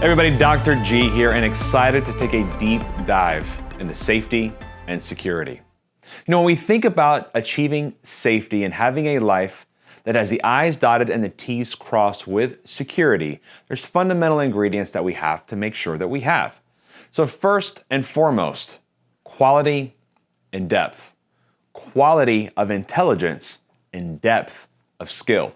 Everybody, Dr. G here, and excited to take a deep dive into safety and security. When we think about achieving safety and having a life that has the I's dotted and the T's crossed with security, there's fundamental ingredients that we have to make sure that we have. So first and foremost, quality and depth. Quality of intelligence and depth of skill.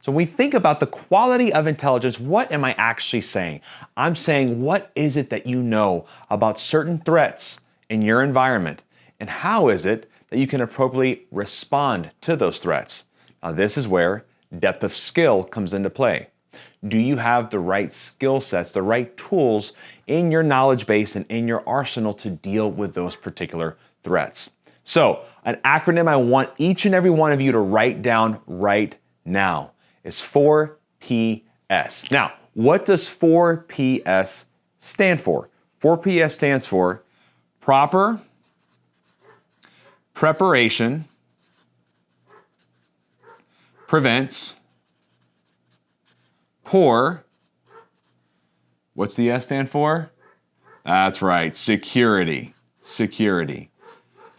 So when we think about the quality of intelligence, what am I actually saying? I'm saying, what is it that you know about certain threats in your environment? And how is it that you can appropriately respond to those threats? Now, this is where depth of skill comes into play. Do you have the right skill sets, the right tools in your knowledge base and in your arsenal to deal with those particular threats? So, an acronym I want each and every one of you to write down right now is 4PS. Now, what does 4PS stand for? 4PS stands for proper, preparation, prevents, poor, what's the S stand for? That's right, security. Security.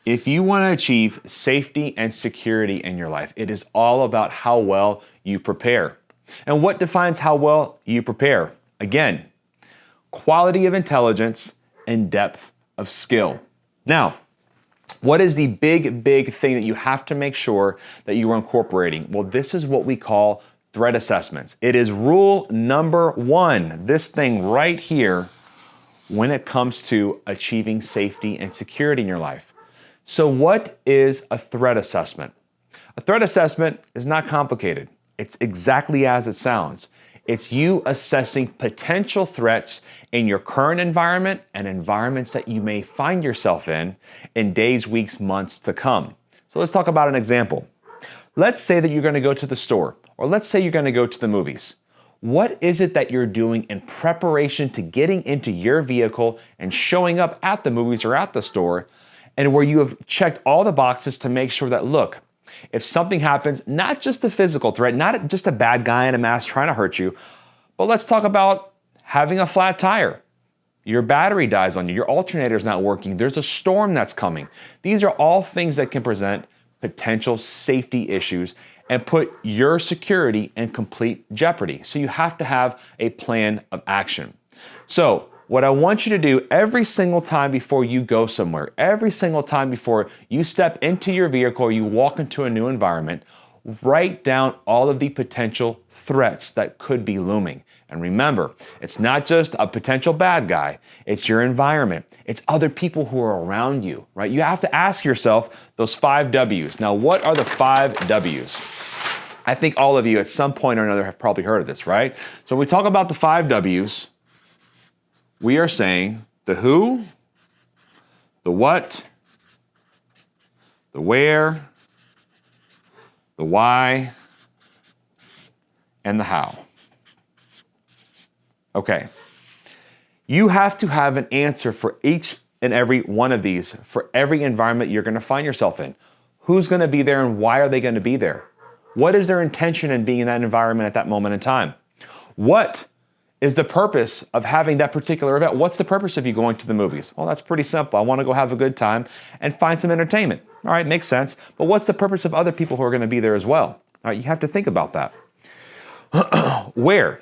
If you want to achieve safety and security in your life, it is all about how well you prepare. And what defines how well you prepare? Again, quality of intelligence and depth of skill. Now, what is the big thing that you have to make sure that you are incorporating? Well, this is what we call threat assessments. It is rule number 1, this thing right here, when it comes to achieving safety and security in your life. So what is a threat assessment? A threat assessment is not complicated. It's exactly as it sounds. It's you assessing potential threats in your current environment and environments that you may find yourself in days, weeks, months to come. So let's talk about an example. Let's say that you're going to go to the store, or let's say you're going to go to the movies. What is it that you're doing in preparation to getting into your vehicle and showing up at the movies or at the store, and where you have checked all the boxes to make sure that, look, if something happens, not just a physical threat, not just a bad guy in a mask trying to hurt you, but let's talk about having a flat tire. Your battery dies on you, your alternator's not working, there's a storm that's coming. These are all things that can present potential safety issues and put your security in complete jeopardy. So you have to have a plan of action. So what I want you to do every single time before you go somewhere, every single time before you step into your vehicle or you walk into a new environment, write down all of the potential threats that could be looming. And remember, it's not just a potential bad guy, it's your environment. It's other people who are around you, right? You have to ask yourself those 5 W's. Now, what are the 5 W's? I think all of you at some point or another have probably heard of this, right? So when we talk about the 5 W's, we are saying the who, the what, the where, the why, and the how. Okay. You have to have an answer for each and every one of these for every environment you're going to find yourself in. Who's going to be there and why are they going to be there? What is their intention in being in that environment at that moment in time? What is the purpose of having that particular event? What's the purpose of you going to the movies? Well, that's pretty simple. I want to go have a good time and find some entertainment. All right, makes sense. But what's the purpose of other people who are going to be there as well? All right, you have to think about that. Where?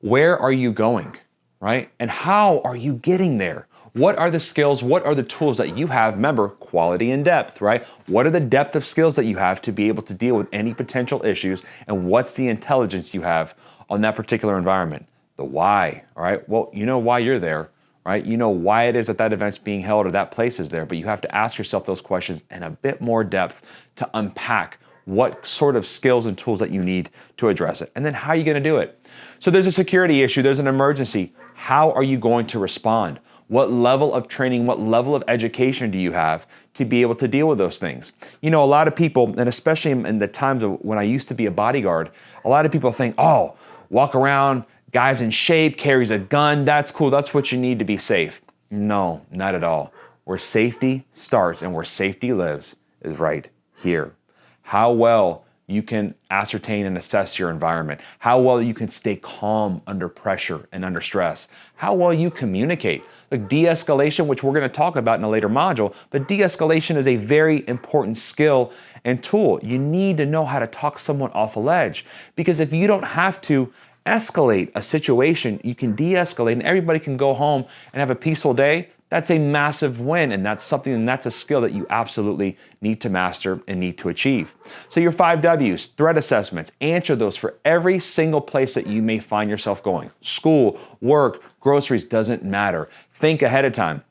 Where are you going, right? And how are you getting there? What are the skills? What are the tools that you have? Remember, quality and depth, right? What are the depth of skills that you have to be able to deal with any potential issues? And what's the intelligence you have on that particular environment? The why, all right? Well, you know why you're there, right? You know why it is that that event's being held or that place is there, but you have to ask yourself those questions in a bit more depth to unpack what sort of skills and tools that you need to address it. And then how are you going to do it? So there's a security issue, there's an emergency. How are you going to respond? What level of training, what level of education do you have to be able to deal with those things? You know, a lot of people, and especially in the times of when I used to be a bodyguard, a lot of people think, oh, walk around, guy's in shape, carries a gun, that's cool, that's what you need to be safe. No, not at all. Where safety starts and where safety lives is right here. How well you can ascertain and assess your environment, how well you can stay calm under pressure and under stress, how well you communicate. Like de-escalation, which we're going to talk about in a later module, but de-escalation is a very important skill and tool. You need to know how to talk someone off a ledge, because if you don't have to escalate a situation, you can de-escalate and everybody can go home and have a peaceful day. That's a massive win, and that's a skill that you absolutely need to master and need to achieve. So your 5 W's, threat assessments, answer those for every single place that you may find yourself going. School, work, groceries, doesn't matter. Think ahead of time.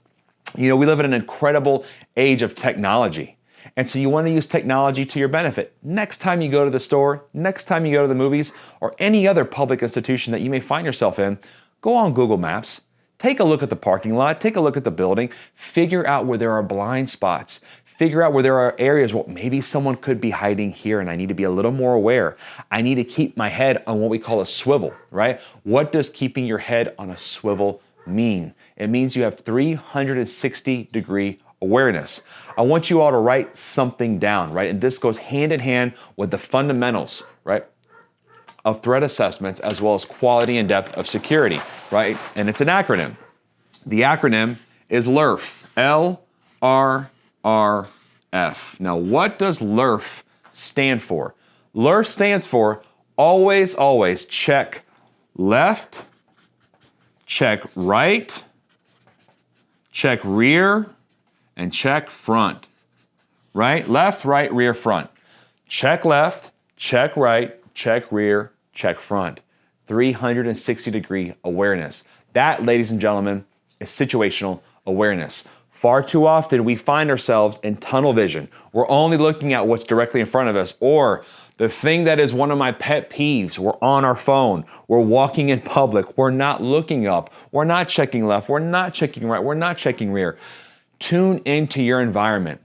You know, we live in an incredible age of technology. And so you want to use technology to your benefit. Next time you go to the store, next time you go to the movies, or any other public institution that you may find yourself in, go on Google Maps. Take a look at the parking lot, take a look at the building, figure out where there are blind spots, figure out where there are areas where maybe someone could be hiding here and I need to be a little more aware. I need to keep my head on what we call a swivel, right? What does keeping your head on a swivel mean? It means you have 360-degree awareness. I want you all to write something down, right? And this goes hand in hand with the fundamentals, right, of threat assessments, as well as quality and depth of security, right? And it's an acronym. The acronym is LRF, L-R-R-F. Now, what does LRF stand for? LRF stands for always, always check left, check right, check rear, and check front, right? Left, right, rear, front. Check left, check right, check rear, check front. 360-degree awareness. That, ladies and gentlemen, is situational awareness. Far too often, we find ourselves in tunnel vision. We're only looking at what's directly in front of us, or the thing that is one of my pet peeves, we're on our phone, we're walking in public, we're not looking up, we're not checking left, we're not checking right, we're not checking rear. Tune into your environment.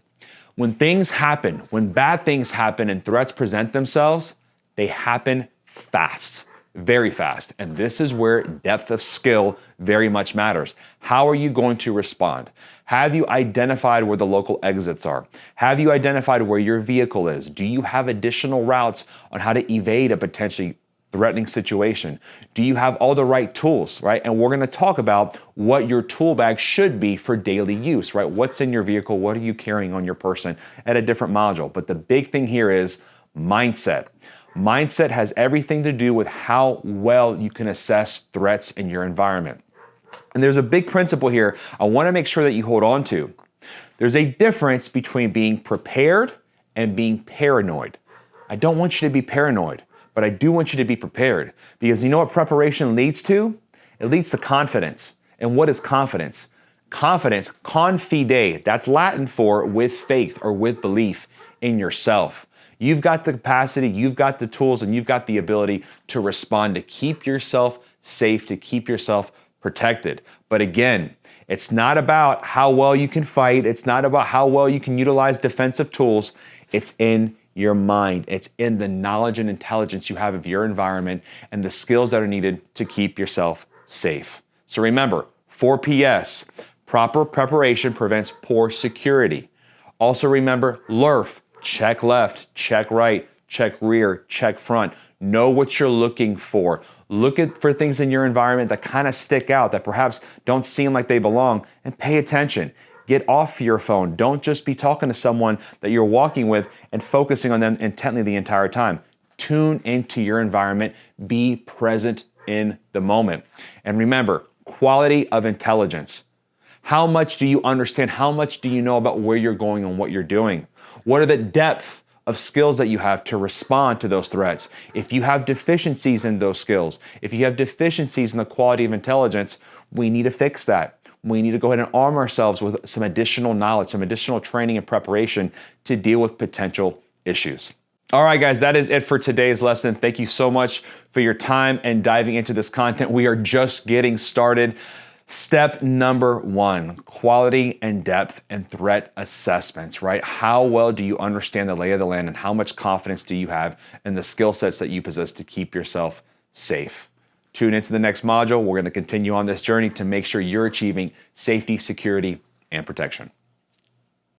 When things happen, when bad things happen and threats present themselves, they happen fast, very fast. And this is where depth of skill very much matters. How are you going to respond? Have you identified where the local exits are? Have you identified where your vehicle is? Do you have additional routes on how to evade a potentially threatening situation? Do you have all the right tools, right? And we're going to talk about what your tool bag should be for daily use, right? What's in your vehicle? What are you carrying on your person at a different module? But the big thing here is mindset. Mindset has everything to do with how well you can assess threats in your environment. And there's a big principle here I want to make sure that you hold on to. There's a difference between being prepared and being paranoid. I don't want you to be paranoid, but I do want you to be prepared, because you know what preparation leads to? It leads to confidence. And what is confidence? Confidence, confide, that's Latin for with faith or with belief in yourself. You've got the capacity, you've got the tools, and you've got the ability to respond, to keep yourself safe, to keep yourself protected. But again, it's not about how well you can fight. It's not about how well you can utilize defensive tools. It's in your mind. It's in the knowledge and intelligence you have of your environment and the skills that are needed to keep yourself safe. So remember, 4PS, proper preparation prevents poor security. Also remember, LRF, check left, check right, check rear, check front. Know what you're looking for. Look for things in your environment that kind of stick out, that perhaps don't seem like they belong, and pay attention. Get off your phone. Don't just be talking to someone that you're walking with and focusing on them intently the entire time. Tune into your environment. Be present in the moment. And remember, quality of intelligence. How much do you understand? How much do you know about where you're going and what you're doing? What are the depth of skills that you have to respond to those threats? If you have deficiencies in those skills, if you have deficiencies in the quality of intelligence, we need to fix that. We need to go ahead and arm ourselves with some additional knowledge, some additional training and preparation to deal with potential issues. All right, guys, that is it for today's lesson. Thank you so much for your time and diving into this content. We are just getting started. Step number 1, quality and depth and threat assessments, right? How well do you understand the lay of the land, and how much confidence do you have in the skill sets that you possess to keep yourself safe? Tune into the next module. We're going to continue on this journey to make sure you're achieving safety, security, and protection.